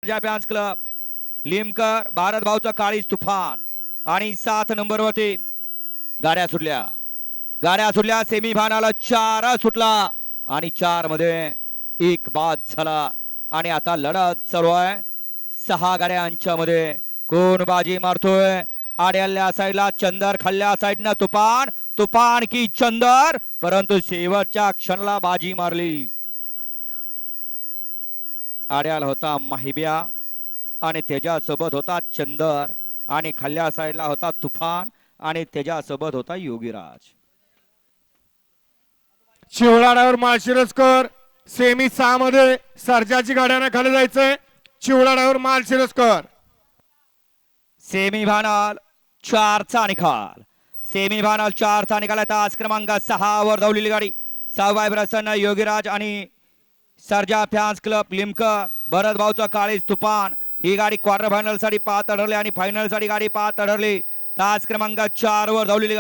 fans club Limkar Bharat भाऊचा काळीज तुफान आणि 7 नंबर वरती गाड्या सुटल्या सेमी फायनल 4 सुटला आणि 4 मध्ये 1 बाद झाला आणि आता लढत चालू आहे 6 गाड्यांच्या मध्ये कोण बाजी मारतोय आड्याल्या साईडला चंदर खाल्ल्या साईडनं तुफान की चंदर परंतु शेवटच्या क्षणाला बाजी मारली आड्याला होता माहिब्या आणि त्याच्यासोबत होता चंदर आणि खाल्ल्या साईडला होता तुफान आणि त्याच्यासोबत होता योगीराज चिवळाड्यावर माळशिरसकर सेमी 6 मध्ये सर्जाची गाड्याने खाली जायचंय चिवळाड्यावर माळशिरसकर सेमी फायनल 4 चा निकाल सेमी फायनल 4 चा निकाल तास क्रमांक 6 वर धावलेली गाडी सहावा प्रसन्न योगीराज आणि सर्जा फॅन्स क्लब लिमकर भरत भाऊचा काळीज तुफान ही गाडी क्वार्टर फायनल साठी पात्र ठरली आणि फायनल साठी गाडी पात्र ठरली तास क्रमांक 4 वर धावलेली